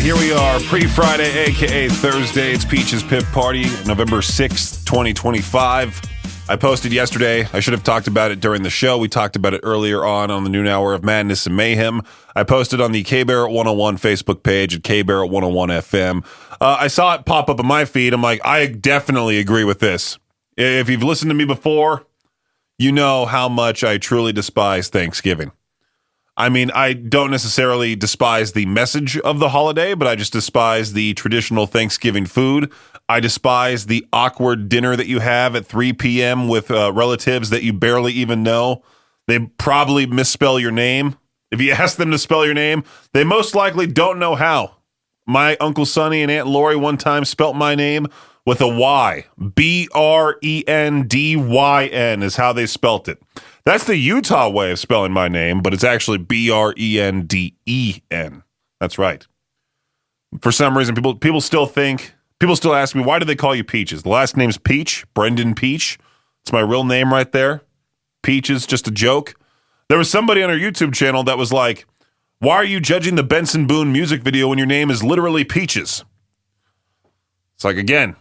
here we are, pre-Friday, a.k.a. Thursday. It's Peach's Pip Party, November 6th, 2025. I posted yesterday. I should have talked about it during the show. We talked about it earlier on the noon hour of Madness and Mayhem. I posted on the K-Barrett 101 Facebook page at K-Barrett 101 FM. I saw it pop up on my feed. I'm like, I definitely agree with this. If you've listened to me before, you know how much I truly despise Thanksgiving. I mean, I don't necessarily despise the message of the holiday, but I just despise the traditional Thanksgiving food. I despise the awkward dinner that you have at 3 p.m. with relatives that you barely even know. They probably misspell your name. If you ask them to spell your name, they most likely don't know how. My Uncle Sonny and Aunt Lori one time spelt my name with a Y. Brendyn is how they spelt it. That's the Utah way of spelling my name, but it's actually Brenden. That's right. For some reason, people still ask me, why do they call you Peaches? The last name's Peach, Brendan Peach. It's my real name right there. Peach is just a joke. There was somebody on our YouTube channel that was like, why are you judging the Benson Boone music video when your name is literally Peaches? It's like, again,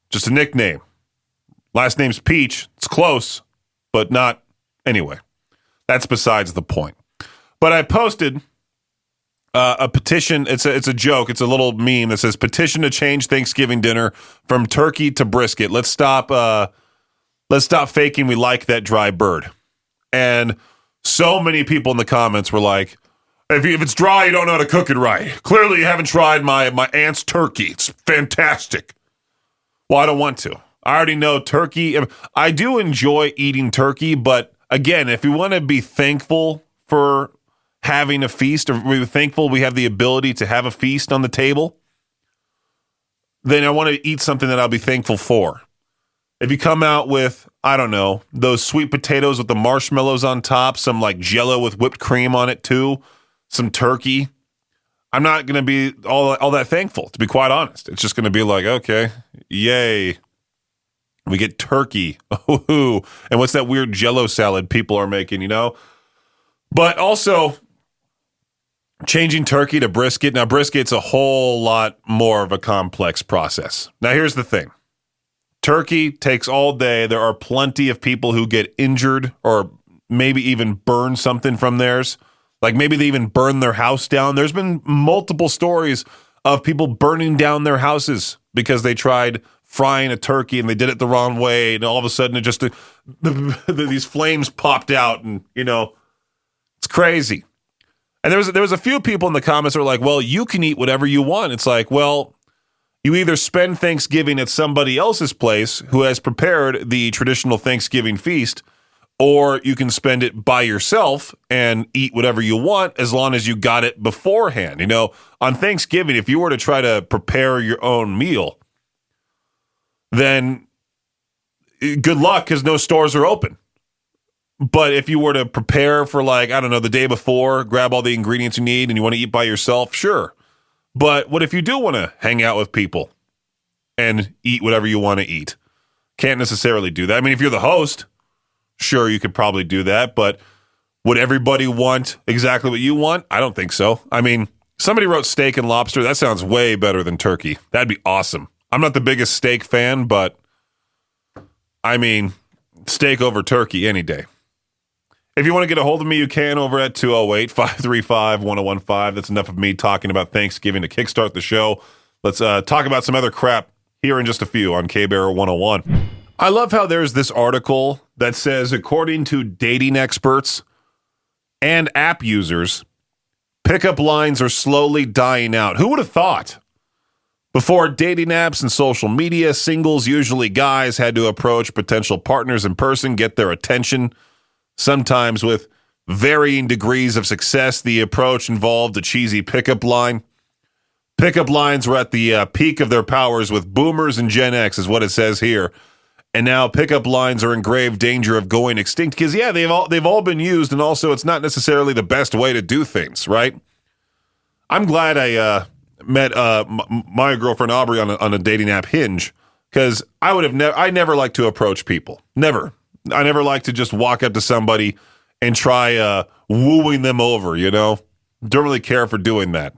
just a nickname. Last name's Peach. It's close, but not. Anyway, that's besides the point. But I posted a petition. It's a joke. It's a little meme that says, petition to change Thanksgiving dinner from turkey to brisket. Let's stop faking we like that dry bird. And so many people in the comments were like, if it's dry, you don't know how to cook it right. Clearly, you haven't tried my aunt's turkey. It's fantastic. Well, I don't want to. I already know turkey. I do enjoy eating turkey, but again, if we want to be thankful for having a feast, or we're thankful we have the ability to have a feast on the table, then I want to eat something that I'll be thankful for. If you come out with, I don't know, those sweet potatoes with the marshmallows on top, some like jello with whipped cream on it too, some turkey, I'm not going to be all that thankful, to be quite honest. It's just going to be like, okay, yay. We get turkey. Ooh. And what's that weird jello salad people are making, you know? But also, changing turkey to brisket. Now, brisket's a whole lot more of a complex process. Now, here's the thing. Turkey takes all day. There are plenty of people who get injured or maybe even burn something from theirs. Like maybe they even burn their house down. There's been multiple stories of people burning down their houses because they tried frying a turkey and they did it the wrong way, and all of a sudden it just these flames popped out, and you know, it's crazy. And there was a few people in the comments that were like, well, you can eat whatever you want. It's like, well, you either spend Thanksgiving at somebody else's place who has prepared the traditional Thanksgiving feast, or you can spend it by yourself and eat whatever you want as long as you got it beforehand. You know, on Thanksgiving, if you were to try to prepare your own meal, then good luck, because no stores are open. But if you were to prepare for, like, I don't know, the day before, grab all the ingredients you need and you want to eat by yourself, sure. But what if you do want to hang out with people and eat whatever you want to eat? Can't necessarily do that. I mean, if you're the host, sure, you could probably do that. But would everybody want exactly what you want? I don't think so. I mean, somebody wrote steak and lobster. That sounds way better than turkey. That'd be awesome. I'm not the biggest steak fan, but I mean, steak over turkey any day. If you want to get a hold of me, you can over at 208-535-1015. That's enough of me talking about Thanksgiving to kickstart the show. Let's talk about some other crap here in just a few on K-Barrett 101. I love how there's this article that says, according to dating experts and app users, pickup lines are slowly dying out. Who would have thought? Before dating apps and social media, singles, usually guys, had to approach potential partners in person, get their attention. Sometimes with varying degrees of success, the approach involved a cheesy pickup line. Pickup lines were at the peak of their powers with boomers and Gen X, is what it says here. And now pickup lines are in grave danger of going extinct because, yeah, they've all been used, and also it's not necessarily the best way to do things, right? I'm glad I met my girlfriend Aubrey on a dating app, Hinge, because I never like to approach people. Never. I never like to just walk up to somebody and try wooing them over, you know? Don't really care for doing that.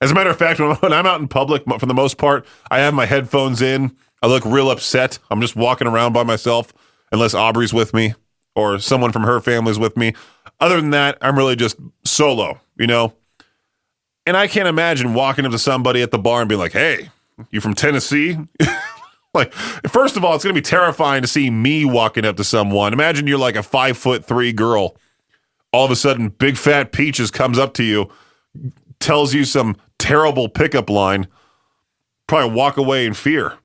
As a matter of fact, when I'm out in public, for the most part, I have my headphones in. I look real upset. I'm just walking around by myself, unless Aubrey's with me or someone from her family's with me. Other than that, I'm really just solo, you know? And I can't imagine walking up to somebody at the bar and being like, hey, you from Tennessee? Like, first of all, it's going to be terrifying to see me walking up to someone. Imagine you're like a 5'3" girl. All of a sudden, Big Fat Peaches comes up to you, tells you some terrible pickup line. Probably walk away in fear.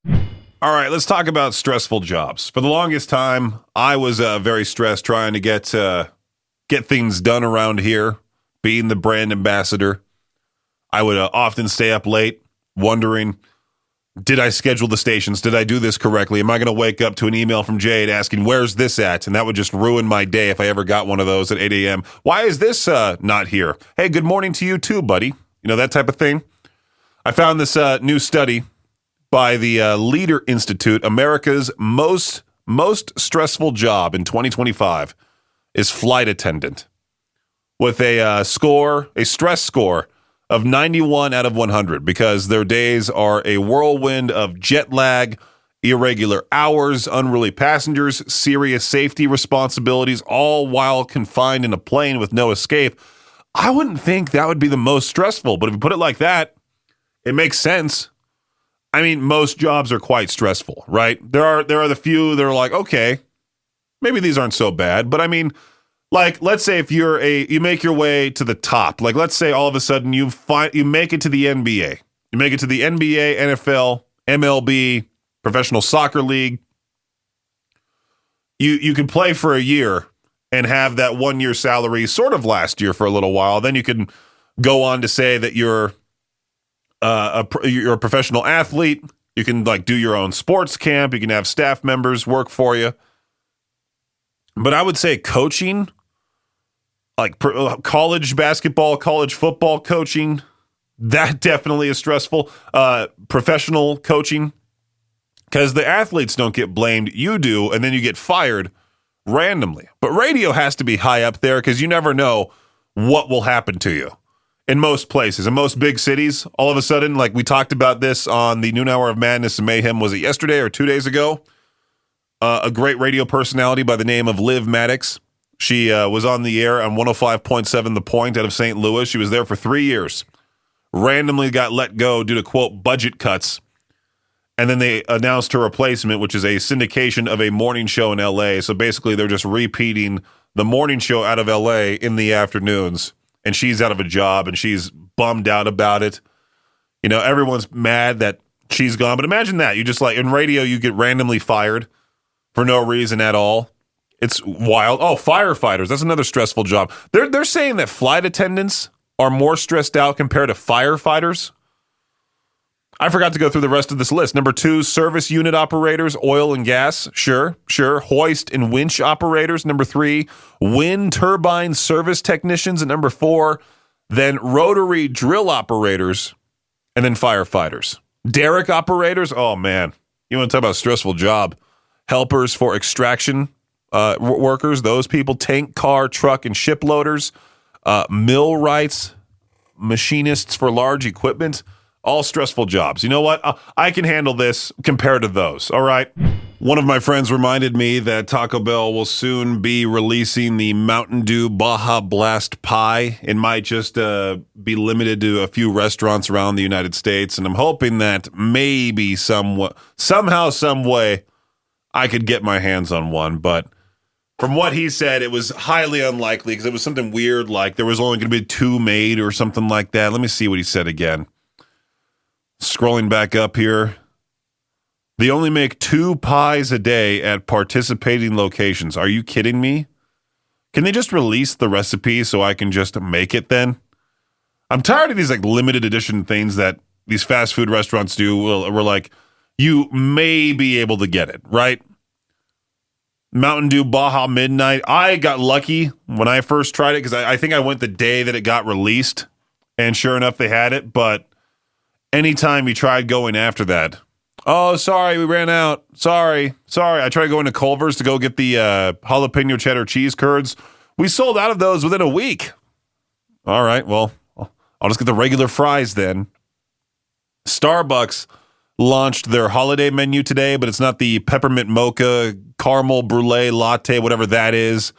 All right, let's talk about stressful jobs. For the longest time, I was very stressed trying to get things done around here, being the brand ambassador. I would often stay up late wondering, did I schedule the stations? Did I do this correctly? Am I going to wake up to an email from Jade asking, where's this at? And that would just ruin my day if I ever got one of those at 8 a.m. Why is this not here? Hey, good morning to you too, buddy. You know, that type of thing. I found this new study by the Leader Institute. America's most stressful job in 2025 is flight attendant, with a stress score of 91 out of 100, because their days are a whirlwind of jet lag, irregular hours, unruly passengers, serious safety responsibilities, all while confined in a plane with no escape. I wouldn't think that would be the most stressful, but if you put it like that, it makes sense. I mean, most jobs are quite stressful, right? There are the few that are like, okay, maybe these aren't so bad, but I mean, like, let's say if you make your way to the top, like let's say all of a sudden you make it to the NBA. You make it to the NBA, NFL, MLB, Professional Soccer League. You can play for a year and have that 1 year salary sort of last year for a little while. Then you can go on to say that you're a professional athlete. You can like do your own sports camp. You can have staff members work for you. But I would say coaching, like college basketball, college football coaching, that definitely is stressful. Professional coaching, because the athletes don't get blamed. You do, and then you get fired randomly. But radio has to be high up there because you never know what will happen to you. In most places, in most big cities, all of a sudden, like we talked about this on the Noon Hour of Madness and Mayhem, was it yesterday or 2 days ago? A great radio personality by the name of Liv Maddox. She was on the air on 105.7 The Point out of St. Louis. She was there for 3 years. Randomly got let go due to, quote, budget cuts. And then they announced her replacement, which is a syndication of a morning show in L.A. So basically they're just repeating the morning show out of L.A. in the afternoons. And she's out of a job, and she's bummed out about it. You know, everyone's mad that she's gone. But imagine that. You just like, in radio, you get randomly fired for no reason at all. It's wild. Oh, firefighters. That's another stressful job. They're saying that flight attendants are more stressed out compared to firefighters. I forgot to go through the rest of this list. Number 2, service unit operators, oil and gas. Sure. Hoist and winch operators. Number 3, wind turbine service technicians. And number 4, then rotary drill operators, and then firefighters. Derrick operators. Oh, man. You want to talk about a stressful job. Helpers for extraction workers, those people. Tank, car, truck, and ship loaders. Millwrights, machinists for large equipment. All stressful jobs. You know what? I can handle this compared to those. All right. One of my friends reminded me that Taco Bell will soon be releasing the Mountain Dew Baja Blast pie. It might just be limited to a few restaurants around the United States. And I'm hoping that maybe somehow, some way, I could get my hands on one. But from what he said, it was highly unlikely because it was something weird, like there was only going to be 2 made or something like that. Let me see what he said again. Scrolling back up here. They only make 2 pies a day at participating locations. Are you kidding me? Can they just release the recipe so I can just make it then? I'm tired of these like limited edition things that these fast food restaurants do. We're like, you may be able to get it, right? Mountain Dew Baja Midnight. I got lucky when I first tried it because I think I went the day that it got released, and sure enough, they had it. But anytime you tried going after that, oh, sorry, we ran out. Sorry. I tried going to Culver's to go get the jalapeno cheddar cheese curds. We sold out of those within a week. All right, well, I'll just get the regular fries then. Starbucks launched their holiday menu today, but it's not the peppermint mocha, caramel brulee latte, whatever that is,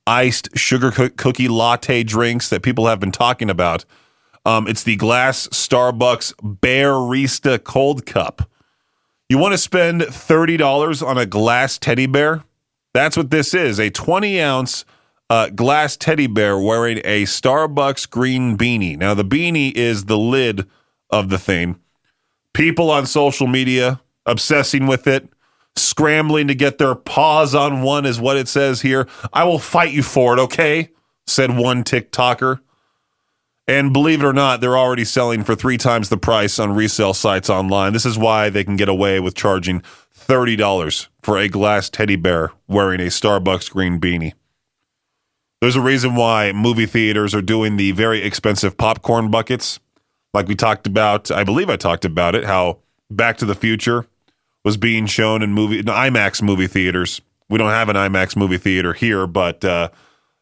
iced sugar cookie latte drinks that people have been talking about. It's the glass Starbucks Bearista Cold Cup. You want to spend $30 on a glass teddy bear? That's what this is, a 20-ounce glass teddy bear wearing a Starbucks green beanie. Now, the beanie is the lid of the thing. People on social media obsessing with it, scrambling to get their paws on one is what it says here. I will fight you for it, okay? Said one TikToker. And believe it or not, they're already selling for 3 times the price on resale sites online. This is why they can get away with charging $30 for a glass teddy bear wearing a Starbucks green beanie. There's a reason why movie theaters are doing the very expensive popcorn buckets. Like we talked about, I believe I talked about it, how Back to the Future was being shown in IMAX movie theaters. We don't have an IMAX movie theater here, but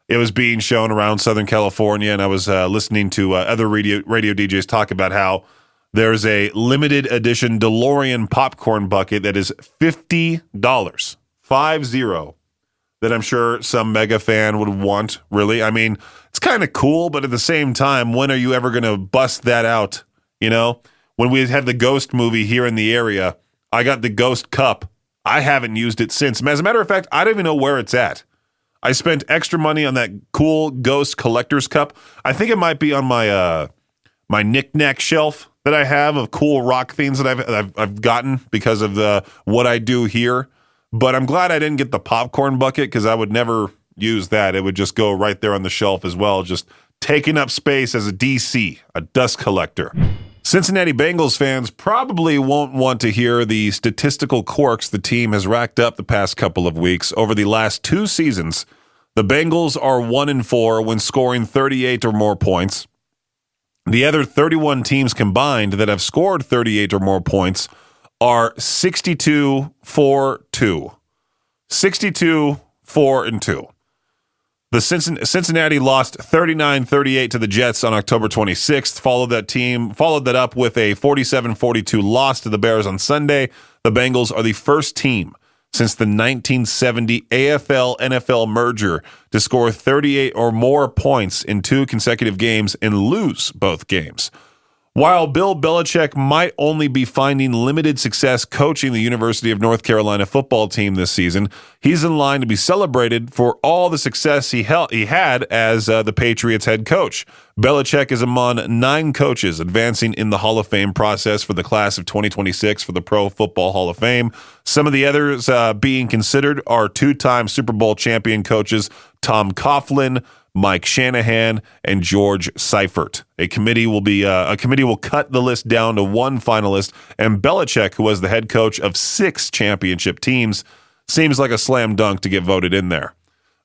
it was being shown around Southern California, and I was listening to other radio DJs talk about how there's a limited edition DeLorean popcorn bucket that is $50, 50, that I'm sure some mega fan would want, really. I mean, it's kind of cool, but at the same time, when are you ever going to bust that out, you know? When we had the Ghost movie here in the area, I got the Ghost cup. I haven't used it since. As a matter of fact, I don't even know where it's at. I spent extra money on that cool Ghost collector's cup. I think it might be on my my knick-knack shelf that I have of cool rock things that I've gotten because of what I do here. But I'm glad I didn't get the popcorn bucket because I would never use that. It would just go right there on the shelf as well, just taking up space as a DC, a dust collector. Cincinnati Bengals fans probably won't want to hear the statistical quirks the team has racked up the past couple of weeks. Over the last 2 seasons, the Bengals are 1-4 when scoring 38 or more points. The other 31 teams combined that have scored 38 or more points are 62-4-2. 62-4-2. The Cincinnati lost 39-38 to the Jets on October 26th, followed that up with a 47-42 loss to the Bears on Sunday. The Bengals are the first team since the 1970 AFL-NFL merger to score 38 or more points in 2 consecutive games and lose both games. While Bill Belichick might only be finding limited success coaching the University of North Carolina football team this season, he's in line to be celebrated for all the success he had as the Patriots head coach. Belichick is among 9 coaches advancing in the Hall of Fame process for the class of 2026 for the Pro Football Hall of Fame. Some of the others being considered are 2-time Super Bowl champion coaches Tom Coughlin, Mike Shanahan, and George Seifert. A committee will cut the list down to 1 finalist, and Belichick, who was the head coach of 6 championship teams, seems like a slam dunk to get voted in there.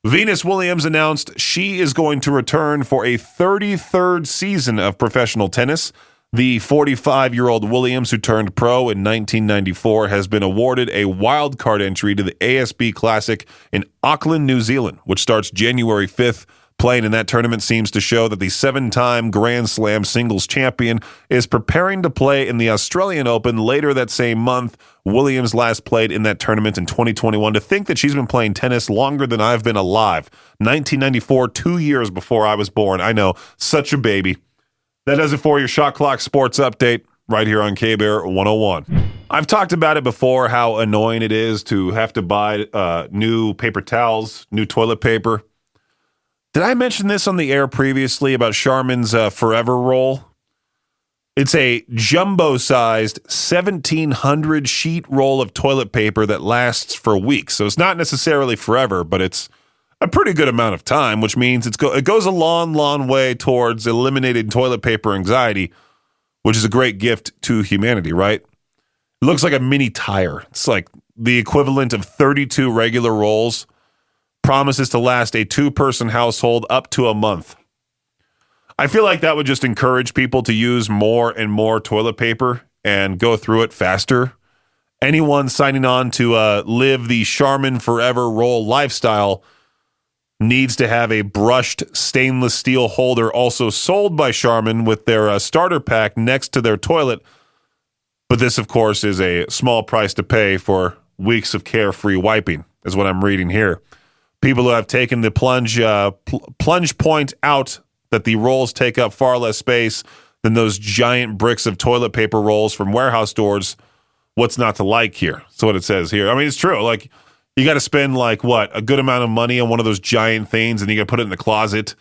Venus Williams announced she is going to return for a 33rd season of professional tennis. The 45-year-old Williams, who turned pro in 1994, has been awarded a wild card entry to the ASB Classic in Auckland, New Zealand, which starts January 5th. Playing in that tournament seems to show that the 7-time Grand Slam singles champion is preparing to play in the Australian Open later that same month. Williams last played in that tournament in 2021. To think that she's been playing tennis longer than I've been alive. 1994, 2 years before I was born. I know, such a baby. That does it for your Shot Clock Sports Update right here on K-Bear 101. I've talked about it before, how annoying it is to have to buy new paper towels, new toilet paper. Did I mention this on the air previously about Charmin's Forever Roll? It's a jumbo-sized 1,700 sheet roll of toilet paper that lasts for weeks. So it's not necessarily forever, but it's a pretty good amount of time, which means it goes a long, long way towards eliminating toilet paper anxiety, which is a great gift to humanity, right? It looks like a mini tire. It's like the equivalent of 32 regular rolls. Promises to last a 2-person household up to a month. I feel like that would just encourage people to use more and more toilet paper and go through it faster. Anyone signing on to live the Charmin Forever Roll lifestyle needs to have a brushed stainless steel holder also sold by Charmin with their starter pack next to their toilet. But this, of course, is a small price to pay for weeks of carefree wiping, is what I'm reading here. People who have taken the plunge point out that the rolls take up far less space than those giant bricks of toilet paper rolls from warehouse stores. What's not to like here? That's what it says here. I mean, it's true. Like, you got to spend, a good amount of money on one of those giant things, and you got to put it in the closet.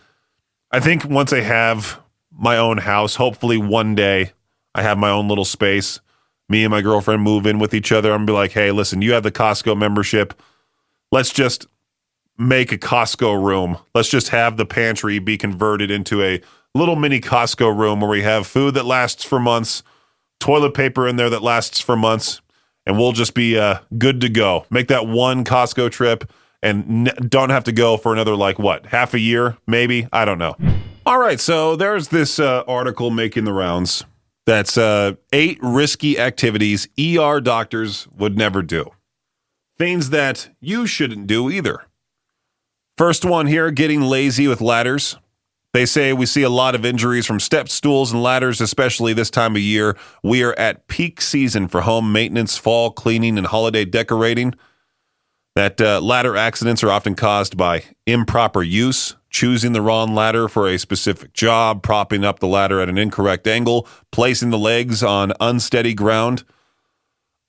I think once I have my own house, hopefully one day I have my own little space, me and my girlfriend move in with each other. I'm going to be like, hey, listen, you have the Costco membership. Let's just make a Costco room. Let's just have the pantry be converted into a little mini Costco room where we have food that lasts for months, toilet paper in there that lasts for months, and we'll just be good to go. Make that one Costco trip and don't have to go for another, half a year, maybe? I don't know. All right, so there's this article making the rounds. That's 8 risky activities ER doctors would never do. Things that you shouldn't do either. First one here, getting lazy with ladders. They say we see a lot of injuries from step stools and ladders, especially this time of year. We are at peak season for home maintenance, fall cleaning, and holiday decorating. That ladder accidents are often caused by improper use, choosing the wrong ladder for a specific job, propping up the ladder at an incorrect angle, placing the legs on unsteady ground.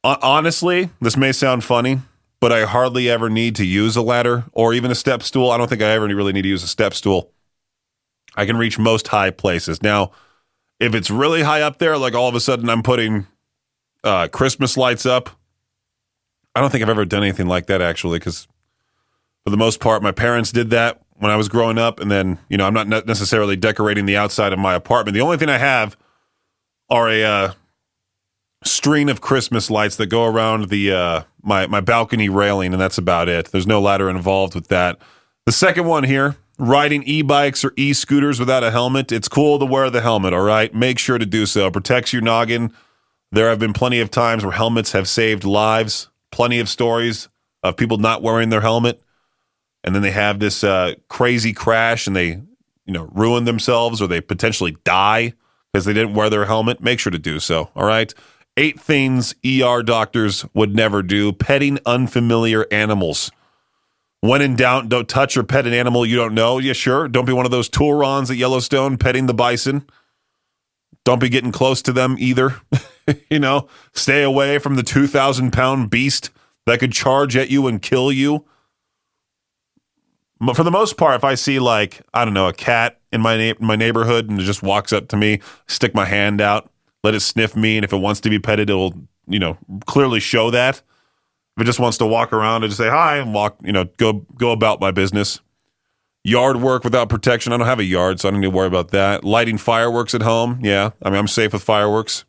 Honestly, this may sound funny, but I hardly ever need to use a ladder or even a step stool. I don't think I ever really need to use a step stool. I can reach most high places. Now, if it's really high up there, like all of a sudden I'm putting Christmas lights up, I don't think I've ever done anything like that, actually, because for the most part, my parents did that when I was growing up, and then, I'm not necessarily decorating the outside of my apartment. The only thing I have are a string of Christmas lights that go around the my balcony railing, and that's about it. There's no ladder involved with that. The second one here, riding e-bikes or e-scooters without a helmet. It's cool to wear the helmet, all right? Make sure to do so. It protects your noggin. There have been plenty of times where helmets have saved lives. Plenty of stories of people not wearing their helmet, and then they have this crazy crash and they, ruin themselves or they potentially die because they didn't wear their helmet. Make sure to do so, all right? 8 things ER doctors would never do. Petting unfamiliar animals. When in doubt, don't touch or pet an animal you don't know. Yeah, sure. Don't be one of those Tourons at Yellowstone petting the bison. Don't be getting close to them either. Stay away from the 2,000-pound beast that could charge at you and kill you. But for the most part, if I see a cat in my neighborhood and it just walks up to me, stick my hand out, let it sniff me, and if it wants to be petted, it'll, clearly show that. If it just wants to walk around and just say hi and walk, go about my business. Yard work without protection. I don't have a yard, so I don't need to worry about that. Lighting fireworks at home. Yeah, I'm safe with fireworks.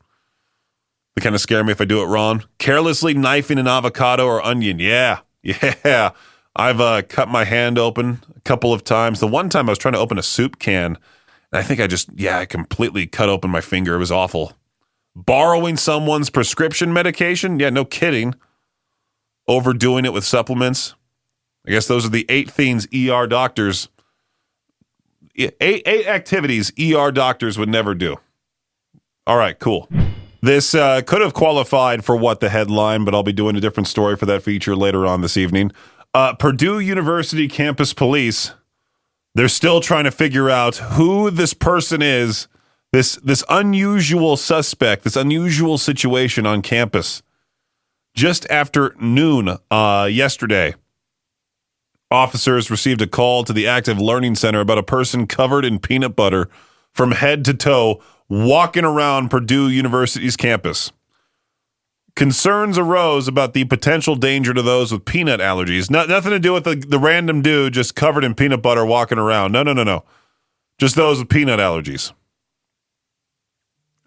They kind of scare me if I do it wrong. Carelessly knifing an avocado or onion. Yeah. I've cut my hand open a couple of times. The one time I was trying to open a soup can, and I think I completely cut open my finger. It was awful. Borrowing someone's prescription medication. Yeah, no kidding. Overdoing it with supplements. I guess those are the 8 things ER doctors, 8 activities ER doctors would never do. All right, cool. This could have qualified for What the Headline, but I'll be doing a different story for that feature later on this evening. Purdue University campus police, they're still trying to figure out who this person is, this unusual suspect, this unusual situation on campus. Just after noon yesterday, officers received a call to the Active Learning Center about a person covered in peanut butter from head to toe walking around Purdue University's campus. Concerns arose about the potential danger to those with peanut allergies. Nothing to do with the random dude just covered in peanut butter walking around. No. Just those with peanut allergies.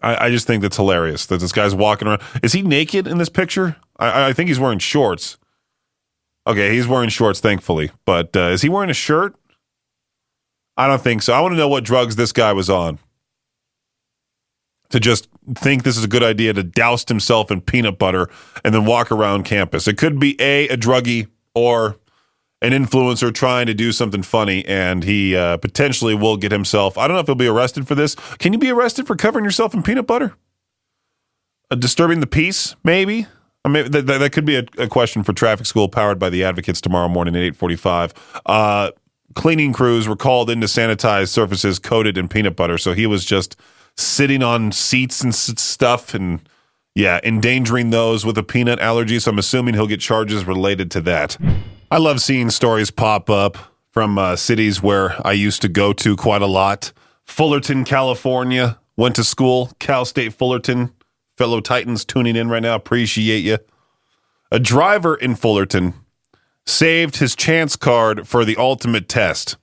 I just think that's hilarious that this guy's walking around. Is he naked in this picture? I think he's wearing shorts. Okay, he's wearing shorts, thankfully. But is he wearing a shirt? I don't think so. I want to know what drugs this guy was on to just think this is a good idea to douse himself in peanut butter and then walk around campus. It could be a druggie, or an influencer trying to do something funny, and he potentially will get himself, I don't know if he'll be arrested for this. Can you be arrested for covering yourself in peanut butter? Disturbing the peace, maybe? I mean, that could be a question for traffic school powered by the Advocates tomorrow morning at 8:45. Cleaning crews were called in to sanitize surfaces coated in peanut butter, so he was just sitting on seats and stuff and, yeah, endangering those with a peanut allergy, so I'm assuming he'll get charges related to that. I love seeing stories pop up from cities where I used to go to quite a lot. Fullerton, California, went to school, Cal State Fullerton. Fellow Titans tuning in right now, appreciate you. A driver in Fullerton saved his chance card for the ultimate test.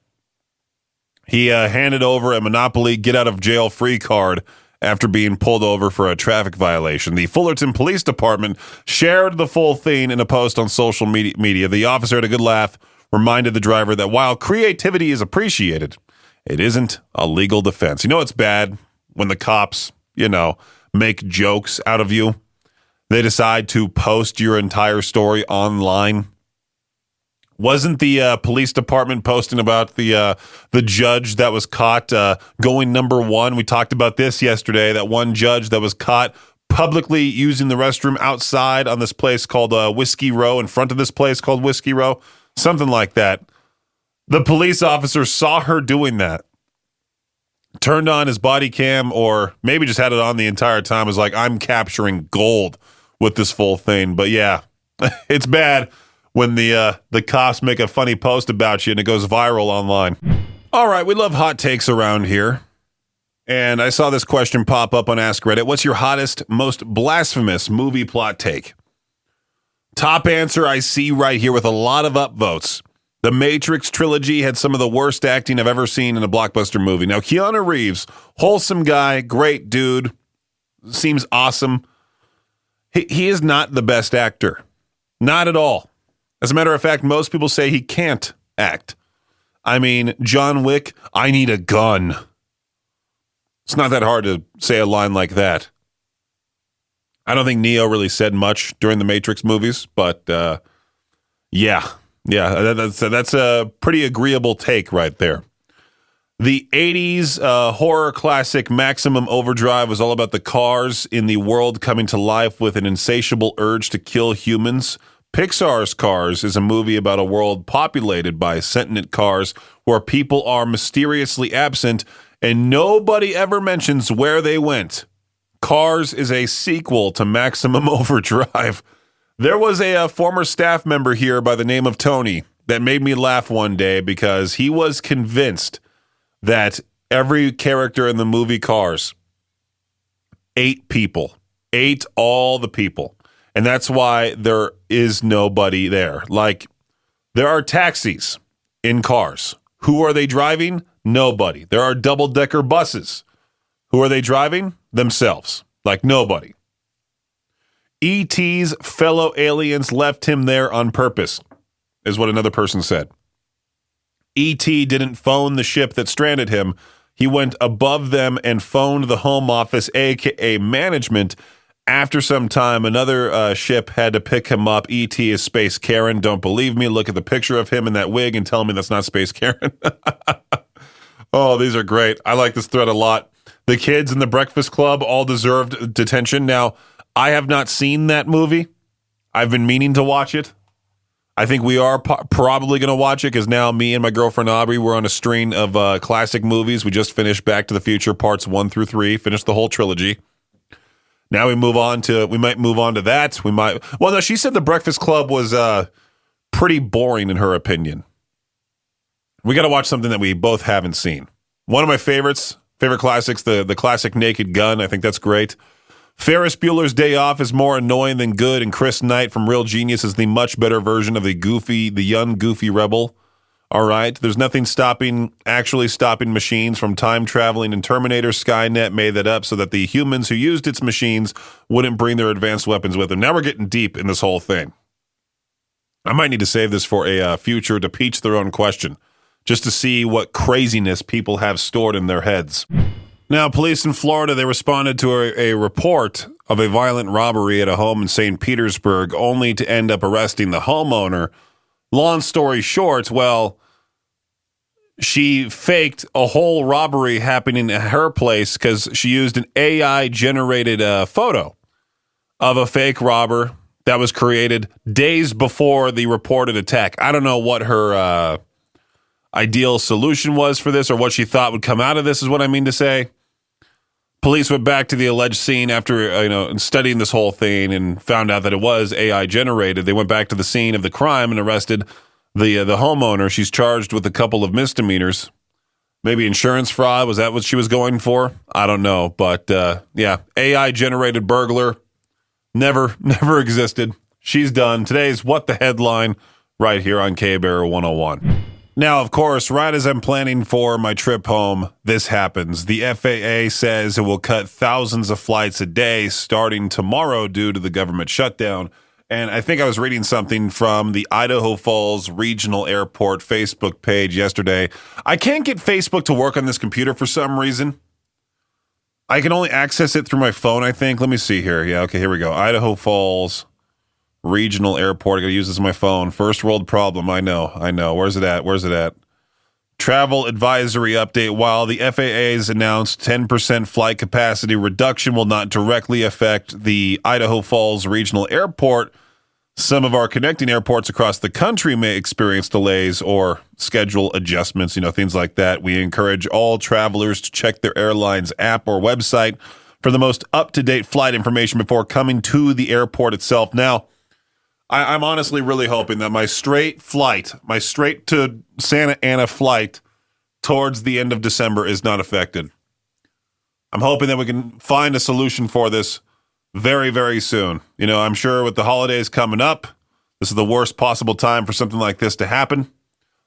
He handed over a Monopoly get-out-of-jail-free card after being pulled over for a traffic violation. The Fullerton Police Department shared the full thing in a post on social media. The officer had a good laugh, reminded the driver that while creativity is appreciated, it isn't a legal defense. You know it's bad when the cops, make jokes out of you. They decide to post your entire story online. Wasn't the police department posting about the judge that was caught going number one? We talked about this yesterday, that one judge that was caught publicly using the restroom outside on this place called Whiskey Row, in front of this place called Whiskey Row, something like that. The police officer saw her doing that, turned on his body cam, or maybe just had it on the entire time, was like, I'm capturing gold with this full thing. But yeah, it's bad when the cops make a funny post about you and it goes viral online. All right, we love hot takes around here. And I saw this question pop up on Ask Reddit. What's your hottest, most blasphemous movie plot take? Top answer I see right here with a lot of upvotes. The Matrix trilogy had some of the worst acting I've ever seen in a blockbuster movie. Now, Keanu Reeves, wholesome guy, great dude, seems awesome. He is not the best actor. Not at all. As a matter of fact, most people say he can't act. I mean, John Wick, I need a gun. It's not that hard to say a line like that. I don't think Neo really said much during the Matrix movies, but yeah, that's a pretty agreeable take right there. The 80s horror classic Maximum Overdrive was all about the cars in the world coming to life with an insatiable urge to kill humans. Pixar's Cars is a movie about a world populated by sentient cars where people are mysteriously absent and nobody ever mentions where they went. Cars is a sequel to Maximum Overdrive. There was a former staff member here by the name of Tony that made me laugh one day because he was convinced that every character in the movie Cars ate people, ate all the people. And that's why there is nobody there. Like, there are taxis in Cars. Who are they driving? Nobody. There are double-decker buses. Who are they driving? Themselves. Like, nobody. E.T.'s fellow aliens left him there on purpose, is what another person said. E.T. didn't phone the ship that stranded him. He went above them and phoned the home office, a.k.a. management. After some time, another ship had to pick him up. E.T. is Space Karen. Don't believe me? Look at the picture of him in that wig and tell me that's not Space Karen. Oh, these are great. I like this thread a lot. The kids in the Breakfast Club all deserved detention. Now, I have not seen that movie. I've been meaning to watch it. I think we are probably going to watch it because now me and my girlfriend Aubrey, we're on a string of classic movies. We just finished Back to the Future parts 1 through 3, finished the whole trilogy. Now we might move on to that. Well, no, she said the Breakfast Club was pretty boring in her opinion. We got to watch something that we both haven't seen. One of my favorite classics, the classic Naked Gun. I think that's great. Ferris Bueller's Day Off is more annoying than good, and Chris Knight from Real Genius is the much better version of the young goofy rebel. All right, there's nothing actually stopping machines from time traveling, and Terminator Skynet made that up so that the humans who used its machines wouldn't bring their advanced weapons with them. Now we're getting deep in this whole thing. I might need to save this for a future to peach their own question, just to see what craziness people have stored in their heads. Now, police in Florida, they responded to a report of a violent robbery at a home in St. Petersburg, only to end up arresting the homeowner Long story short, well, she faked a whole robbery happening at her place because she used an AI-generated photo of a fake robber that was created days before the reported attack. I don't know what her ideal solution was for this or what she thought would come out of this is what I mean to say. Police went back to the alleged scene after studying this whole thing and found out that it was AI-generated. They went back to the scene of the crime and arrested the homeowner. She's charged with a couple of misdemeanors. Maybe insurance fraud. Was that what she was going for? I don't know. But AI-generated burglar never existed. She's done. Today's What the Headline right here on K-Bear 101. Now, of course, right as I'm planning for my trip home, this happens. The FAA says it will cut thousands of flights a day starting tomorrow due to the government shutdown. And I think I was reading something from the Idaho Falls Regional Airport Facebook page yesterday. I can't get Facebook to work on this computer for some reason. I can only access it through my phone, I think. Let me see here. Yeah, okay, here we go. Idaho Falls Regional Airport. I got to use this on my phone. First world problem. I know. Where's it at? Travel advisory update. While the FAA's announced 10% flight capacity reduction will not directly affect the Idaho Falls Regional Airport, some of our connecting airports across the country may experience delays or schedule adjustments, things like that. We encourage all travelers to check their airline's app or website for the most up-to-date flight information before coming to the airport itself. Now, I'm honestly really hoping that my straight to Santa Ana flight towards the end of December is not affected. I'm hoping that we can find a solution for this very, very soon. I'm sure with the holidays coming up, this is the worst possible time for something like this to happen.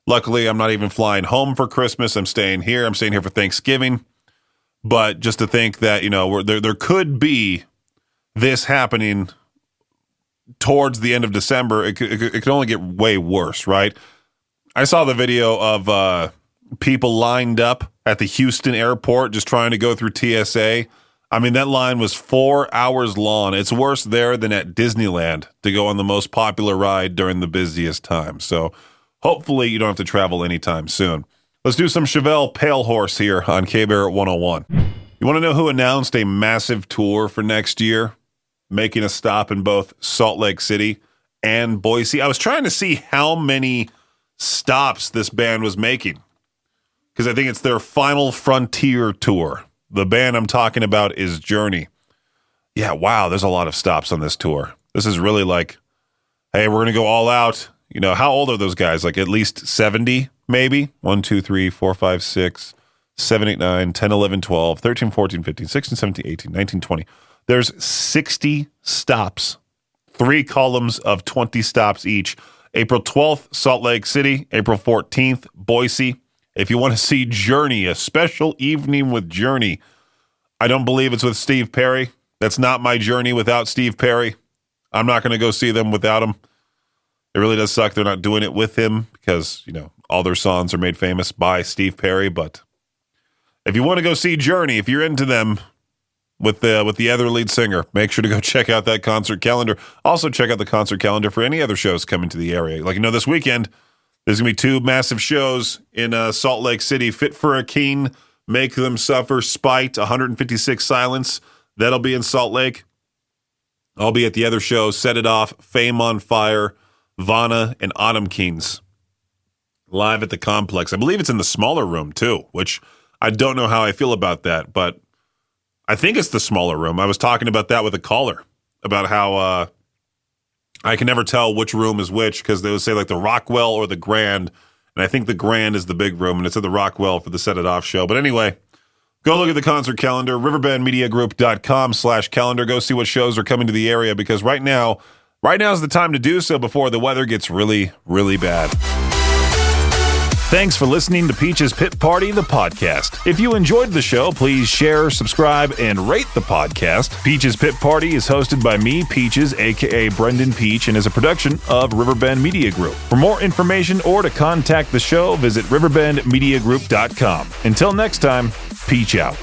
Luckily, I'm not even flying home for Christmas. I'm staying here. I'm staying here for Thanksgiving. But just to think that, there could be this happening towards the end of December, it could only get way worse, right? I saw the video of people lined up at the Houston airport just trying to go through TSA. I mean, that line was 4 hours long. It's worse there than at Disneyland to go on the most popular ride during the busiest time. So hopefully you don't have to travel anytime soon. Let's do some Chevelle Pale Horse here on K-Bear 101. You want to know who announced a massive tour for next year, making a stop in both Salt Lake City and Boise? I was trying to see how many stops this band was making because I think it's their final frontier tour. The band I'm talking about is Journey. Yeah, wow, there's a lot of stops on this tour. This is really like, hey, we're going to go all out. How old are those guys? Like at least 70, maybe? 1, 2, 3, 4, 5, 6, 7, 8, 9, 10, 11, 12, 13, 14, 15, 16, 17, 18, 19, 20. There's 60 stops, 3 columns of 20 stops each. April 12th, Salt Lake City. April 14th, Boise. If you want to see Journey, a special evening with Journey, I don't believe it's with Steve Perry. That's not my journey without Steve Perry. I'm not going to go see them without him. It really does suck they're not doing it with him because, all their songs are made famous by Steve Perry. But if you want to go see Journey, if you're into them with the other lead singer, make sure to go check out that concert calendar. Also check out the concert calendar for any other shows coming to the area. Like, this weekend, there's going to be 2 massive shows in Salt Lake City. Fit for a King, Make Them Suffer, Spite, 156 Silence. That'll be in Salt Lake. I'll be at the other shows, Set It Off, Fame on Fire, Vana, and Autumn Kings. Live at the Complex. I believe it's in the smaller room, too, which I don't know how I feel about that, but I think it's the smaller room. I was talking about that with a caller, about how I can never tell which room is which because they would say like the Rockwell or the Grand, and I think the Grand is the big room, and it's at the Rockwell for the Set It Off show. But anyway, go look at the concert calendar, riverbendmediagroup.com/calendar. Go see what shows are coming to the area because right now is the time to do so before the weather gets really, really bad. Thanks for listening to Peach's Pit Party, the podcast. If you enjoyed the show, please share, subscribe, and rate the podcast. Peach's Pit Party is hosted by me, Peaches, a.k.a. Brendan Peach, and is a production of Riverbend Media Group. For more information or to contact the show, visit riverbendmediagroup.com. Until next time, Peach out.